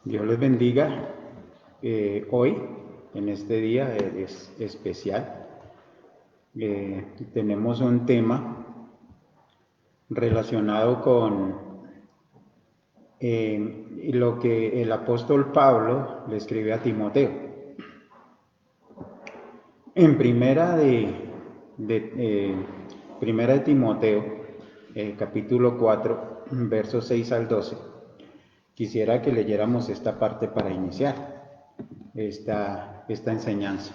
Dios les bendiga. Hoy, en este día es especial, tenemos un tema relacionado con lo que el apóstol Pablo le escribe a Timoteo. En primera de Timoteo, capítulo 4, versos 6 al 12, quisiera que leyéramos esta parte para iniciar esta enseñanza.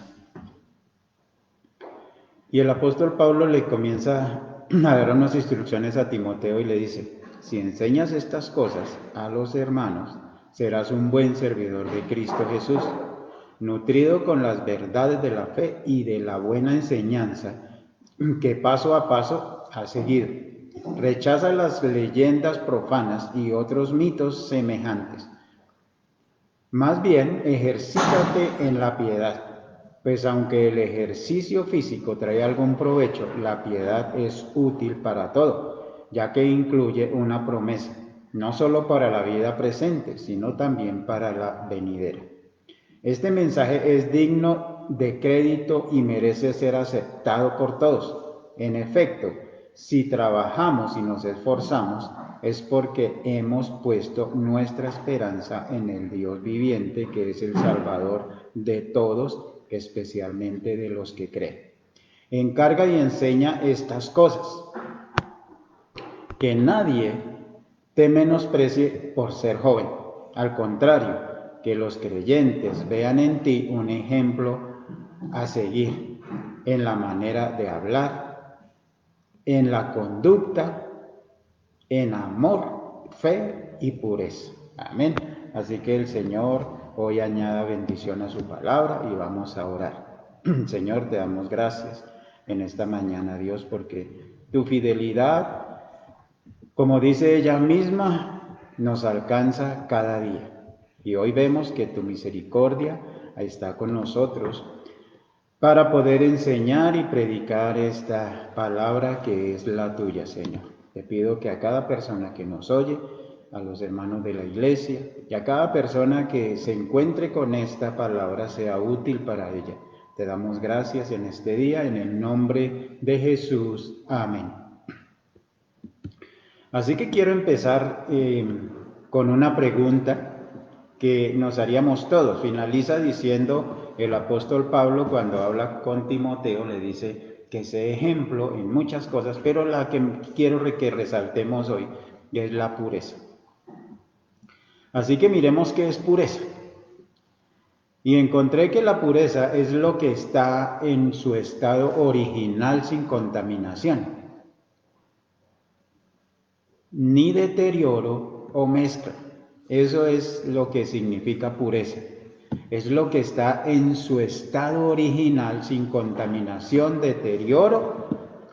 Y el apóstol Pablo le comienza a dar unas instrucciones a Timoteo y le dice: si enseñas estas cosas a los hermanos, serás un buen servidor de Cristo Jesús, nutrido con las verdades de la fe y de la buena enseñanza que paso a paso has seguido. Rechaza las leyendas profanas y otros mitos semejantes. Más bien, ejercítate en la piedad, pues aunque el ejercicio físico trae algún provecho, la piedad es útil para todo, ya que incluye una promesa, no solo para la vida presente, sino también para la venidera. Este mensaje es digno de crédito y merece ser aceptado por todos. En efecto, si trabajamos y nos esforzamos, es porque hemos puesto nuestra esperanza en el Dios viviente, que es el Salvador de todos, especialmente de los que creen. Encarga y enseña estas cosas. Que nadie te menosprecie por ser joven. Al contrario, que los creyentes vean en ti un ejemplo a seguir en la manera de hablar, en la conducta, en amor, fe y pureza. Amén. Así que el Señor hoy añada bendición a su palabra y vamos a orar. Señor, te damos gracias en esta mañana, Dios, porque tu fidelidad, como dice ella misma, nos alcanza cada día. Y hoy vemos que tu misericordia está con nosotros para poder enseñar y predicar esta palabra que es la tuya, Señor. Te pido que a cada persona que nos oye, a los hermanos de la iglesia y a cada persona que se encuentre con esta palabra sea útil para ella. Te damos gracias en este día, en el nombre de Jesús. Amén. Así que quiero empezar con una pregunta que nos haríamos todos. Finaliza diciendo el apóstol Pablo, cuando habla con Timoteo, le dice que sea ejemplo en muchas cosas, pero la que quiero que resaltemos hoy es la pureza. Así que miremos qué es pureza. Y encontré que la pureza es lo que está en su estado original sin contaminación, ni deterioro o mezcla. Eso es lo que significa pureza. Es lo que está en su estado original sin contaminación, deterioro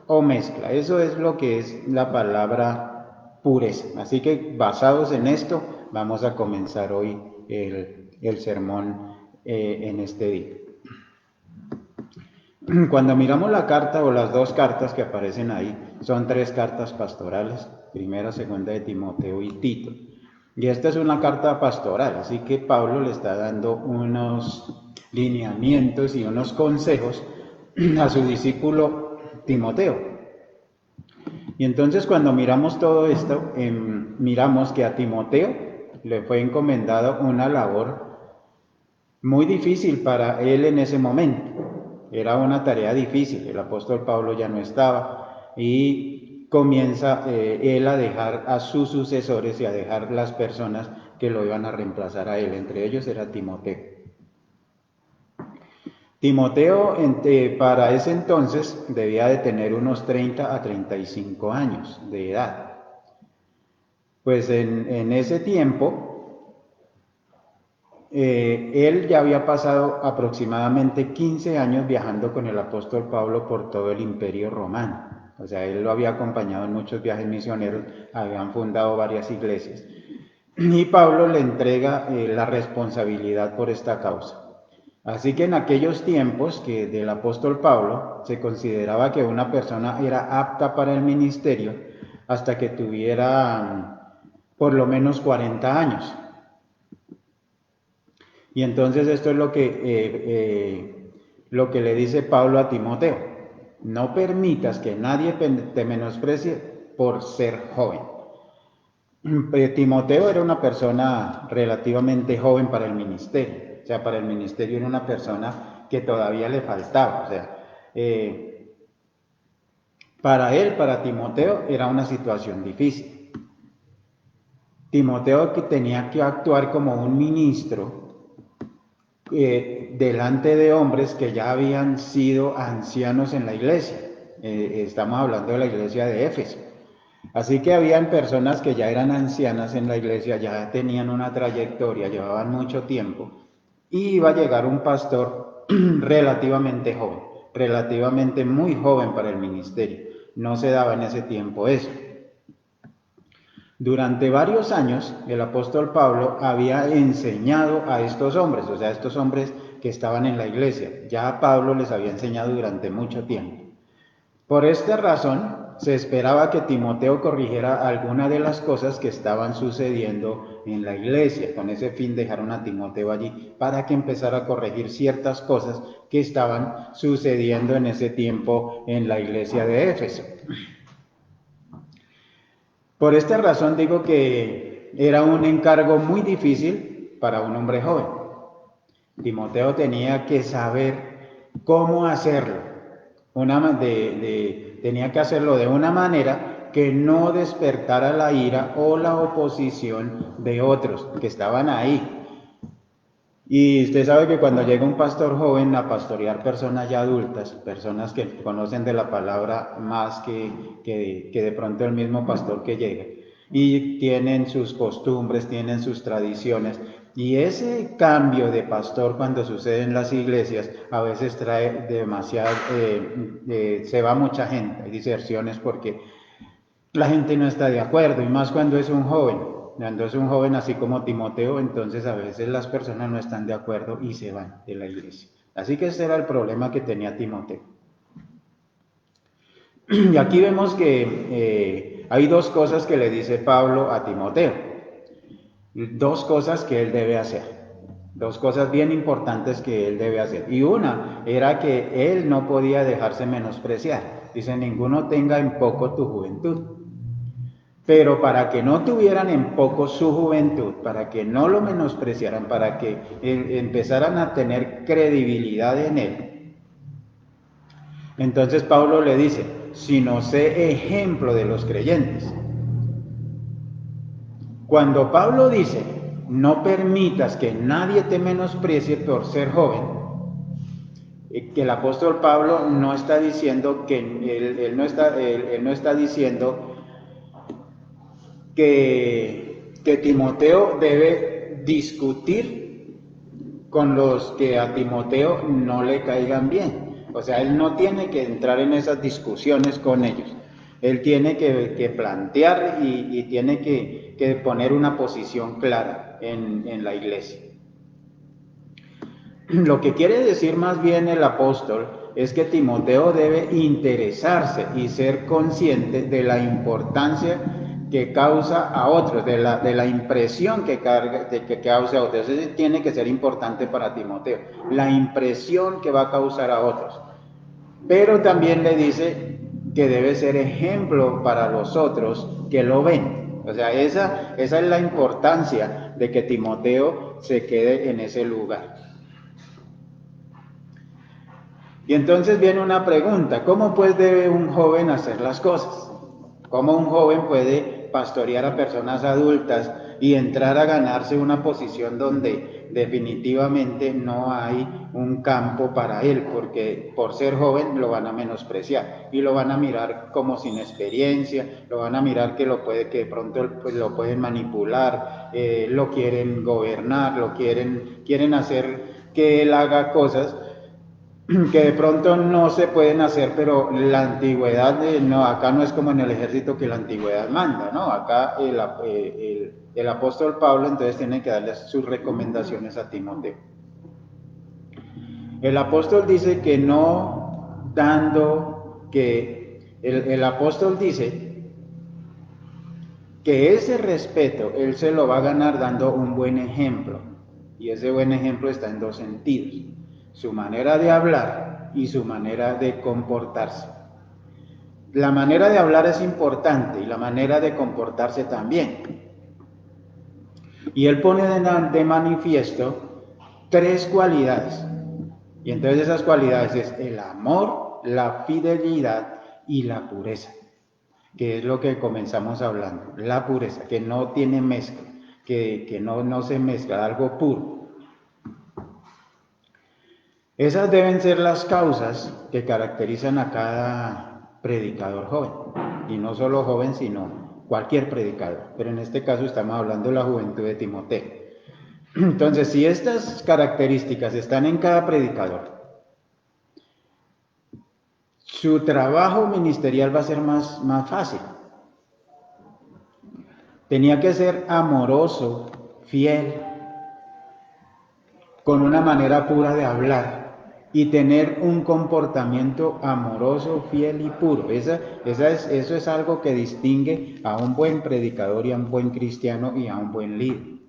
o mezcla. Eso es lo que es la palabra pureza. Así que basados en esto vamos a comenzar hoy el sermón en este día. Cuando miramos la carta o las dos cartas que aparecen ahí, son tres cartas pastorales, primera, segunda de Timoteo y Tito. Y esta es una carta pastoral, así que Pablo le está dando unos lineamientos y unos consejos a su discípulo Timoteo. Y entonces cuando miramos todo esto, miramos que a Timoteo le fue encomendada una labor muy difícil para él en ese momento. Era una tarea difícil, el apóstol Pablo ya no estaba y comienza él a dejar a sus sucesores y a dejar las personas que lo iban a reemplazar a él, entre ellos era Timoteo. Timoteo para ese entonces debía de tener unos 30 a 35 años de edad. Pues en ese tiempo él ya había pasado aproximadamente 15 años viajando con el apóstol Pablo por todo el imperio romano. O sea, él lo había acompañado en muchos viajes misioneros, habían fundado varias iglesias. Y Pablo le entrega la responsabilidad por esta causa. Así que en aquellos tiempos que del apóstol Pablo se consideraba que una persona era apta para el ministerio hasta que tuviera por lo menos 40 años. Y entonces esto es lo que le dice Pablo a Timoteo. No permitas que nadie te menosprecie por ser joven. Timoteo era una persona relativamente joven para el ministerio. O sea, para el ministerio era una persona que todavía le faltaba. O sea, para él, para Timoteo, era una situación difícil. Timoteo que tenía que actuar como un ministro delante de hombres que ya habían sido ancianos en la iglesia. Estamos hablando de la iglesia de Éfeso. Así que habían personas que ya eran ancianas en la iglesia, ya tenían una trayectoria, llevaban mucho tiempo, y iba a llegar un pastor relativamente joven, relativamente muy joven para el ministerio. No se daba en ese tiempo eso. Durante varios años, el apóstol Pablo había enseñado a estos hombres, o sea, a estos hombres que estaban en la iglesia. Ya Pablo les había enseñado durante mucho tiempo. Por esta razón, se esperaba que Timoteo corrigiera alguna de las cosas que estaban sucediendo en la iglesia. Con ese fin dejaron a Timoteo allí para que empezara a corregir ciertas cosas que estaban sucediendo en ese tiempo en la iglesia de Éfeso. Por esta razón digo que era un encargo muy difícil para un hombre joven. Timoteo tenía que saber cómo hacerlo. Tenía que hacerlo de una manera que no despertara la ira o la oposición de otros que estaban ahí. Y usted sabe que cuando llega un pastor joven a pastorear personas ya adultas, personas que conocen de la palabra más que de pronto el mismo pastor que llega, y tienen sus costumbres, tienen sus tradiciones, y ese cambio de pastor cuando sucede en las iglesias a veces trae demasiado, se va mucha gente, hay diserciones porque la gente no está de acuerdo, y más cuando es un joven. Cuando es un joven así como Timoteo, entonces a veces las personas no están de acuerdo y se van de la iglesia. Así que ese era el problema que tenía Timoteo. Y aquí vemos que hay dos cosas que le dice Pablo a Timoteo. Dos cosas que él debe hacer. Dos cosas bien importantes que él debe hacer. Y una era que él no podía dejarse menospreciar. Dice, ninguno tenga en poco tu juventud. Pero para que no tuvieran en poco su juventud, para que no lo menospreciaran, para que empezaran a tener credibilidad en él, entonces Pablo le dice, sino sé ejemplo de los creyentes. Cuando Pablo dice, no permitas que nadie te menosprecie por ser joven, que el apóstol Pablo no está diciendo que él no está diciendo que Timoteo debe discutir con los que a Timoteo no le caigan bien. O sea, él no tiene que entrar en esas discusiones con ellos. Él tiene que plantear y tiene que poner una posición clara en la iglesia. Lo que quiere decir más bien el apóstol es que Timoteo debe interesarse y ser consciente de la importancia que causa a otros, de la impresión que causa a otros. Eso tiene que ser importante para Timoteo, la impresión que va a causar a otros. Pero también le dice que debe ser ejemplo para los otros que lo ven. O sea, esa es la importancia de que Timoteo se quede en ese lugar. Y entonces viene una pregunta, ¿cómo pues debe un joven hacer las cosas? ¿Cómo un joven puede pastorear a personas adultas y entrar a ganarse una posición donde definitivamente no hay un campo para él? Porque por ser joven lo van a menospreciar y lo van a mirar como sin experiencia, lo van a mirar que de pronto pues, lo pueden manipular, lo quieren gobernar, quieren hacer que él haga cosas que de pronto no se pueden hacer, pero la antigüedad, no, acá no es como en el ejército que la antigüedad manda, ¿no? Acá el apóstol Pablo entonces tiene que darle sus recomendaciones a Timoteo. El apóstol dice que no dando, que el apóstol dice que ese respeto él se lo va a ganar dando un buen ejemplo. Y ese buen ejemplo está en dos sentidos: su manera de hablar y su manera de comportarse. La manera de hablar es importante y la manera de comportarse también. Y él pone de manifiesto tres cualidades. Y entonces esas cualidades es el amor, la fidelidad y la pureza, que es lo que comenzamos hablando. La pureza, que no tiene mezcla, que no se mezcla, algo puro. Esas deben ser las causas que caracterizan a cada predicador joven. Y no solo joven, sino cualquier predicador. Pero en este caso estamos hablando de la juventud de Timoteo. Entonces, si estas características están en cada predicador, su trabajo ministerial va a ser más fácil. Tenía que ser amoroso, fiel, con una manera pura de hablar y tener un comportamiento amoroso, fiel y puro. Eso es algo que distingue a un buen predicador y a un buen cristiano y a un buen líder.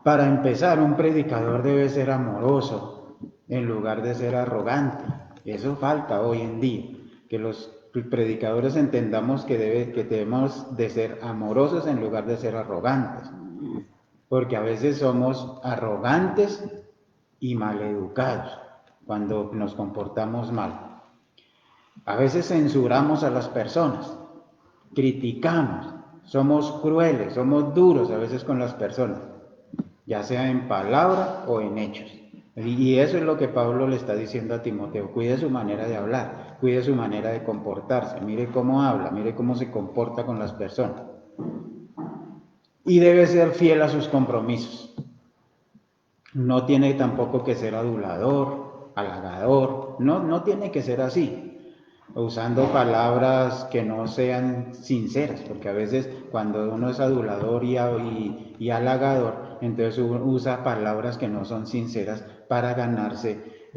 Para empezar, un predicador debe ser amoroso en lugar de ser arrogante. Eso falta hoy en día, que los predicadores entendamos que debemos de ser amorosos en lugar de ser arrogantes, porque a veces somos arrogantes y maleducados cuando nos comportamos mal. A veces censuramos a las personas, criticamos, somos crueles, somos duros a veces con las personas, ya sea en palabra o en hechos. Y eso es lo que Pablo le está diciendo a Timoteo: cuide su manera de hablar, cuide su manera de comportarse, mire cómo habla, mire cómo se comporta con las personas. Y debe ser fiel a sus compromisos. No tiene tampoco que ser adulador, halagador, no tiene que ser así, usando palabras que no sean sinceras, porque a veces cuando uno es adulador y halagador, entonces uno usa palabras que no son sinceras para ganarse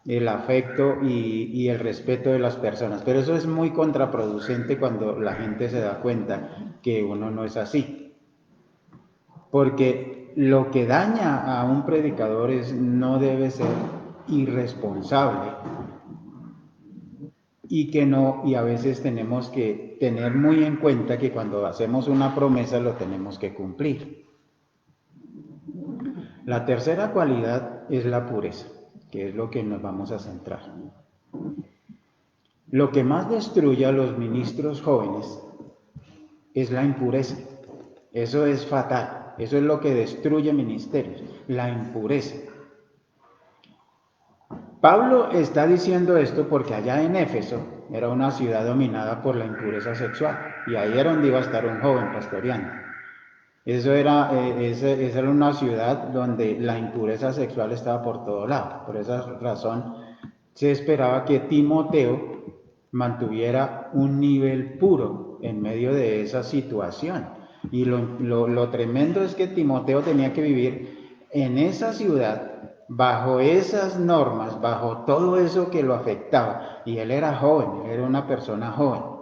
el afecto y el respeto de las personas. Pero eso es muy contraproducente cuando la gente se da cuenta que uno no es así. Porque lo que daña a un predicador no debe ser irresponsable y a veces tenemos que tener muy en cuenta que cuando hacemos una promesa lo tenemos que cumplir. La tercera cualidad es la pureza, que es lo que nos vamos a centrar. Lo que más destruye a los ministros jóvenes es la impureza. Eso es fatal, eso es lo que destruye ministerios, la impureza. Pablo está diciendo esto porque allá en Éfeso era una ciudad dominada por la impureza sexual, y ahí era donde iba a estar un joven pastoreando. Esa era una ciudad donde la impureza sexual estaba por todo lado. Por esa razón se esperaba que Timoteo mantuviera un nivel puro en medio de esa situación. Y lo tremendo es que Timoteo tenía que vivir en esa ciudad, bajo esas normas, bajo todo eso que lo afectaba. Y él era joven, él era una persona joven.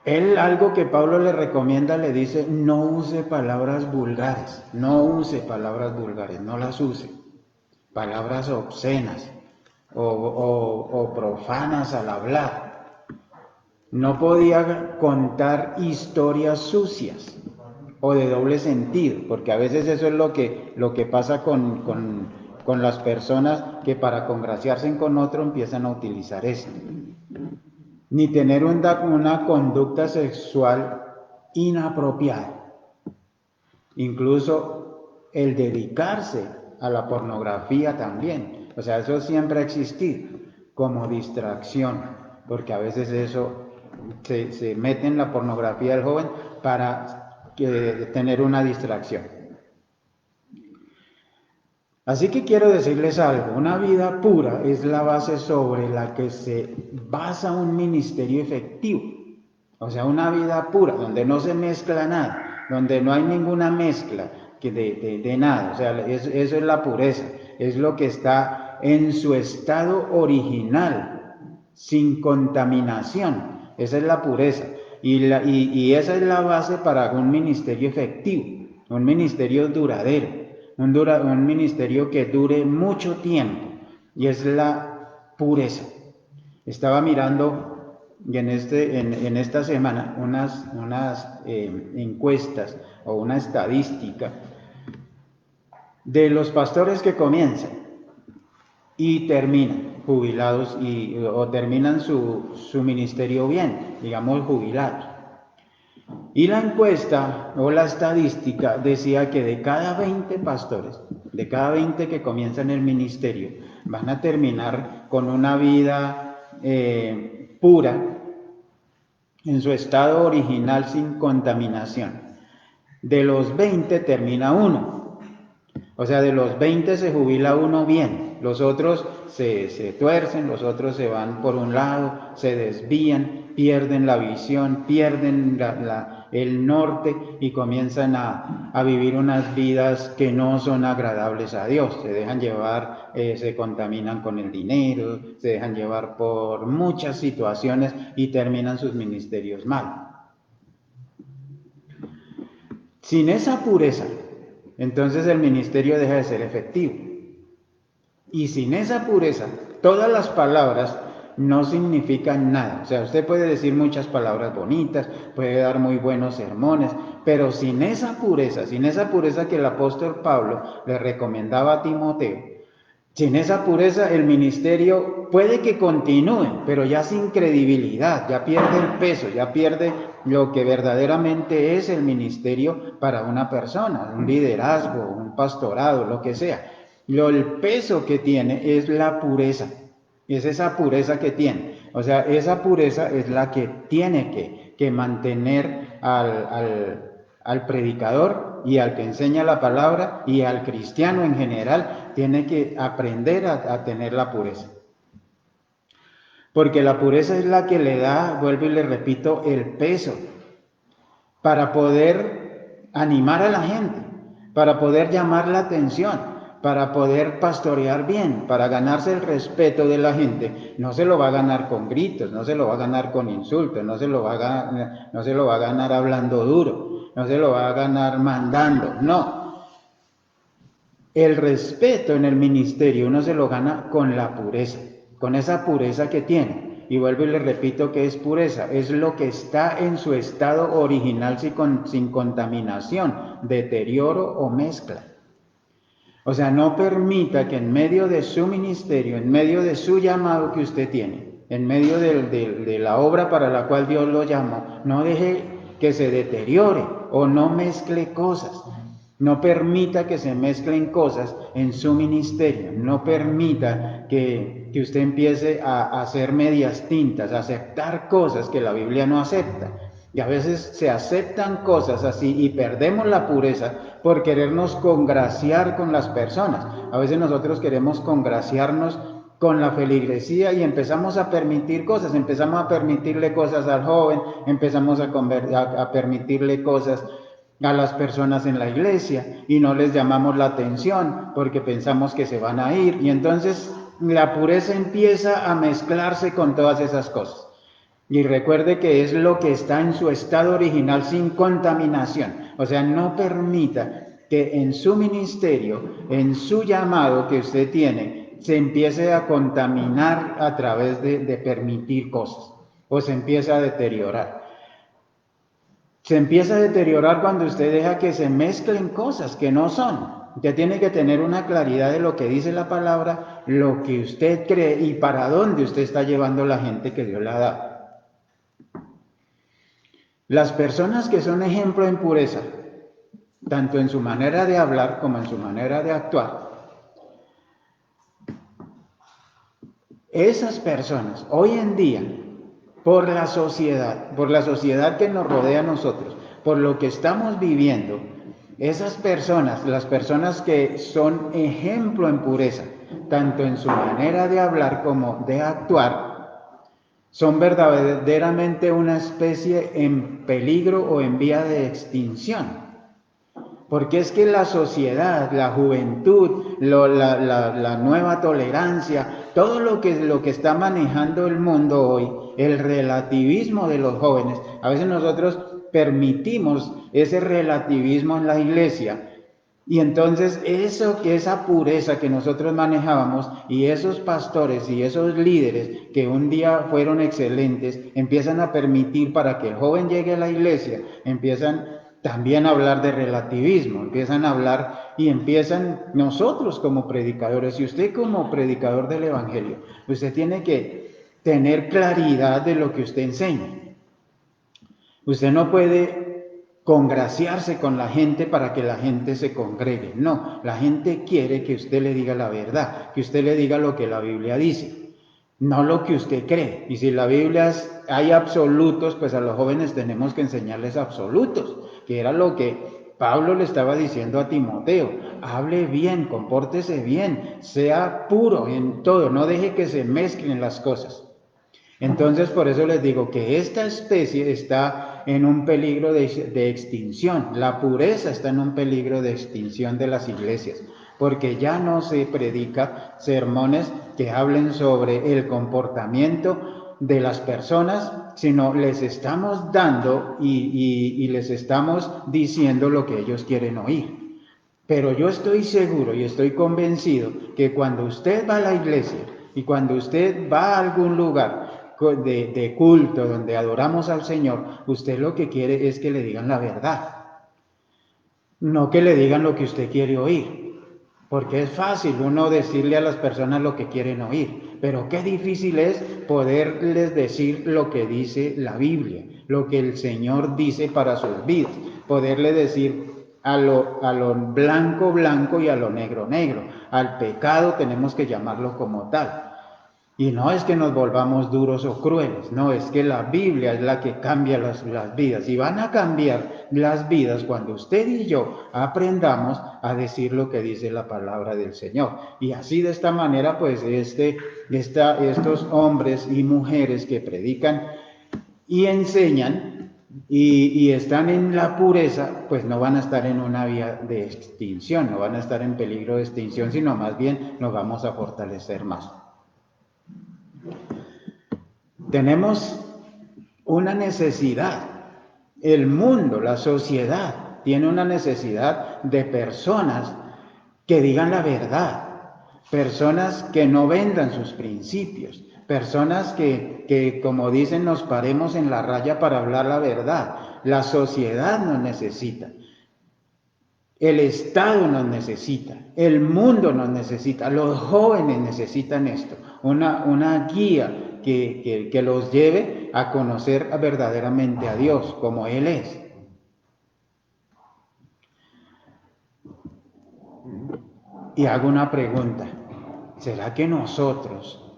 Él, algo que Pablo le recomienda, le dice: no use palabras vulgares, no las use. Palabras obscenas o profanas al hablar. No podía contar historias sucias o de doble sentido, porque a veces eso es lo que pasa con las personas, que para congraciarse con otro empiezan a utilizar eso. Ni tener una conducta sexual inapropiada. Incluso el dedicarse a la pornografía también. O sea, eso siempre ha existido como distracción, porque a veces eso se mete en la pornografía del joven para tener una distracción. Así que quiero decirles algo: una vida pura es la base sobre la que se basa un ministerio efectivo. O sea, una vida pura, donde no se mezcla nada, donde no hay ninguna mezcla de nada. O sea, eso es la pureza, es lo que está en su estado original, sin contaminación. Esa es la pureza. y esa es la base para un ministerio efectivo, un ministerio duradero, un ministerio que dure mucho tiempo, y es la pureza. Estaba mirando y en esta semana unas encuestas o una estadística de los pastores que comienzan y terminan jubilados o terminan su ministerio bien, digamos jubilados. Y la encuesta o la estadística decía que de cada 20 pastores, de cada 20 que comienzan el ministerio, van a terminar con una vida pura, en su estado original sin contaminación. De los 20 termina uno. O sea, de los 20 se jubila uno bien, los otros se tuercen, los otros se van por un lado, se desvían, pierden la visión, pierden el norte y comienzan a vivir unas vidas que no son agradables a Dios. Se dejan llevar, se contaminan con el dinero, se dejan llevar por muchas situaciones y terminan sus ministerios mal. Sin esa pureza, entonces el ministerio deja de ser efectivo. Y sin esa pureza, todas las palabras no significan nada. O sea, usted puede decir muchas palabras bonitas, puede dar muy buenos sermones, pero sin esa pureza que el apóstol Pablo le recomendaba a Timoteo, sin esa pureza el ministerio puede que continúe, pero ya sin credibilidad, ya pierde el peso, ya pierde lo que verdaderamente es el ministerio para una persona, un liderazgo, un pastorado, lo que sea. El peso que tiene es la pureza, es esa pureza que tiene. O sea, esa pureza es la que tiene que mantener al predicador y al que enseña la palabra y al cristiano en general, tiene que aprender a tener la pureza. Porque la pureza es la que le da, vuelvo y le repito, el peso para poder animar a la gente, para poder llamar la atención, para poder pastorear bien, para ganarse el respeto de la gente. No se lo va a ganar con gritos, no se lo va a ganar con insultos, no se lo va a ganar hablando duro, no se lo va a ganar mandando, no. El respeto en el ministerio uno se lo gana con la pureza, con esa pureza que tiene. Y vuelvo y le repito que es pureza, es lo que está en su estado original sin contaminación, deterioro o mezcla. O sea, no permita que en medio de su ministerio, en medio de su llamado que usted tiene, en medio de la obra para la cual Dios lo llamó, no deje que se deteriore o no mezcle cosas. No permita que se mezclen cosas en su ministerio. No permita que usted empiece a hacer medias tintas, a aceptar cosas que la Biblia no acepta. Y a veces se aceptan cosas así y perdemos la pureza por querernos congraciar con las personas. A veces nosotros queremos congraciarnos con la feligresía y empezamos a permitir cosas, empezamos a permitirle cosas al joven, empezamos a permitirle cosas a las personas en la iglesia y no les llamamos la atención porque pensamos que se van a ir, y entonces la pureza empieza a mezclarse con todas esas cosas. Y recuerde que es lo que está en su estado original sin contaminación. O sea, no permita que en su ministerio, en su llamado que usted tiene, se empiece a contaminar a través de permitir cosas o se empieza a deteriorar. Se empieza a deteriorar cuando usted deja que se mezclen cosas que no son. Usted tiene que tener una claridad de lo que dice la palabra, lo que usted cree y para dónde usted está llevando la gente que Dios le ha dado. Las personas que son ejemplo en pureza, tanto en su manera de hablar como en su manera de actuar, esas personas hoy en día, por la sociedad que nos rodea a nosotros, por lo que estamos viviendo, esas personas, las personas que son ejemplo en pureza, tanto en su manera de hablar como de actuar, son verdaderamente una especie en peligro o en vía de extinción. Porque es que la sociedad, la juventud, la nueva tolerancia, todo lo que está manejando el mundo hoy el relativismo de los jóvenes. A veces nosotros permitimos ese relativismo en la iglesia. Y entonces esa pureza que nosotros manejábamos y esos pastores y esos líderes que un día fueron excelentes, empiezan a permitir para que el joven llegue a la iglesia, empiezan también a hablar de relativismo, empiezan a hablar y empiezan nosotros como predicadores, y usted como predicador del evangelio, usted tiene que tener claridad de lo que usted enseña. Usted no puede congraciarse con la gente para que la gente se congregue. No, la gente quiere que usted le diga la verdad, que usted le diga lo que la Biblia dice, no lo que usted cree. Y si la Biblia hay absolutos, pues a los jóvenes tenemos que enseñarles absolutos, que era lo que Pablo le estaba diciendo a Timoteo. Hable bien, compórtese bien, sea puro en todo, no deje que se mezclen las cosas. Entonces, por eso les digo que esta especie está en un peligro de extinción. La pureza está en un peligro de extinción de las iglesias, porque ya no se predica sermones que hablen sobre el comportamiento de las personas, sino les estamos dando y les estamos diciendo lo que ellos quieren oír. Pero yo estoy seguro y estoy convencido que cuando usted va a la iglesia y cuando usted va a algún lugar de culto donde adoramos al Señor, usted lo que quiere es que le digan la verdad, no que le digan lo que usted quiere oír, porque es fácil uno decirle a las personas lo que quieren oír, pero qué difícil es poderles decir lo que dice la Biblia, lo que el Señor dice para sus vidas, poderle decir a lo blanco blanco y a lo negro negro. Al pecado tenemos que llamarlo como tal. Y no es que nos volvamos duros o crueles, no, es que la Biblia es la que cambia las vidas. Y van a cambiar las vidas cuando usted y yo aprendamos a decir lo que dice la palabra del Señor. Y así de esta manera, pues estos hombres y mujeres que predican y enseñan y están en la pureza, pues no van a estar en una vía de extinción, no van a estar en peligro de extinción, sino más bien nos vamos a fortalecer más. Tenemos una necesidad, el mundo, la sociedad, tiene una necesidad de personas que digan la verdad, personas que no vendan sus principios, personas que como dicen, nos paremos en la raya para hablar la verdad. La sociedad nos necesita. El Estado nos necesita, el mundo nos necesita, los jóvenes necesitan esto, una guía que los lleve a conocer verdaderamente a Dios como Él es. Y hago una pregunta, ¿será que nosotros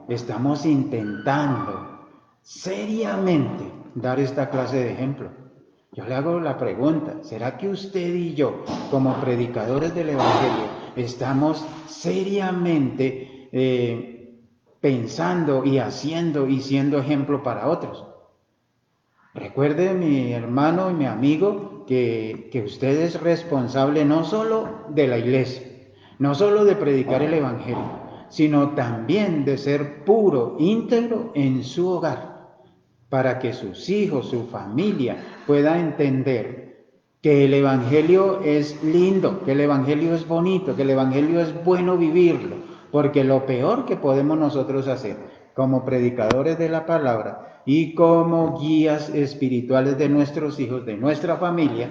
estamos intentando seriamente dar esta clase de ejemplo? Yo le hago la pregunta, ¿será que usted y yo, como predicadores del Evangelio, estamos seriamente pensando y haciendo y siendo ejemplo para otros? Recuerde, mi hermano y mi amigo, que usted es responsable no solo de la iglesia, no solo de predicar el Evangelio, sino también de ser puro, íntegro en su hogar, para que sus hijos, su familia pueda entender que el Evangelio es lindo, que el Evangelio es bonito, que el Evangelio es bueno vivirlo, porque lo peor que podemos nosotros hacer como predicadores de la palabra y como guías espirituales de nuestros hijos, de nuestra familia,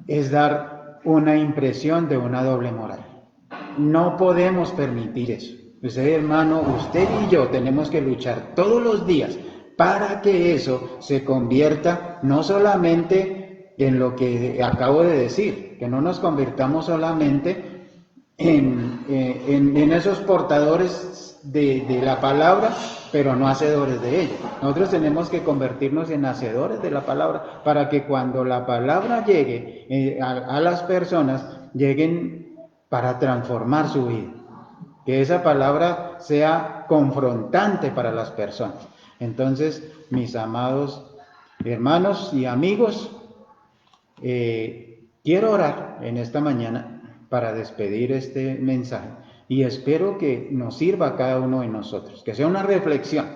es dar una impresión de una doble moral. No podemos permitir eso. Usted, hermano, usted y yo tenemos que luchar todos los días para que eso se convierta no solamente en lo que acabo de decir, que no nos convirtamos solamente en esos portadores de la palabra, pero no hacedores de ella. Nosotros tenemos que convertirnos en hacedores de la palabra para que cuando la palabra llegue a las personas, lleguen para transformar su vida. Que esa palabra sea confrontante para las personas. Entonces, mis amados hermanos y amigos, quiero orar en esta mañana para despedir este mensaje, Y espero que nos sirva a cada uno de nosotros, que sea una reflexión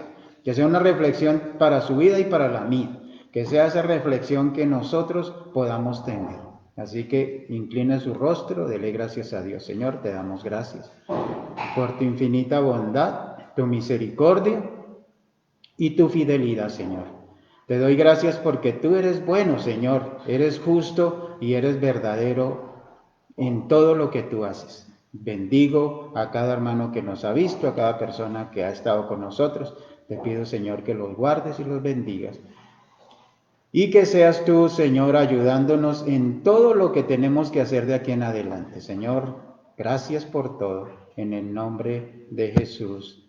para su vida y para la mía, que sea esa reflexión que nosotros podamos tener. Así que incline su rostro, dele gracias a Dios. Señor, te damos gracias por tu infinita bondad, tu misericordia y tu fidelidad, Señor. Te doy gracias porque tú eres bueno, Señor, eres justo y eres verdadero en todo lo que tú haces. Bendigo a cada hermano que nos ha visto, a cada persona que ha estado con nosotros. Te pido, Señor, que los guardes y los bendigas. Y que seas tú, Señor, ayudándonos en todo lo que tenemos que hacer de aquí en adelante. Señor, gracias por todo. En el nombre de Jesús.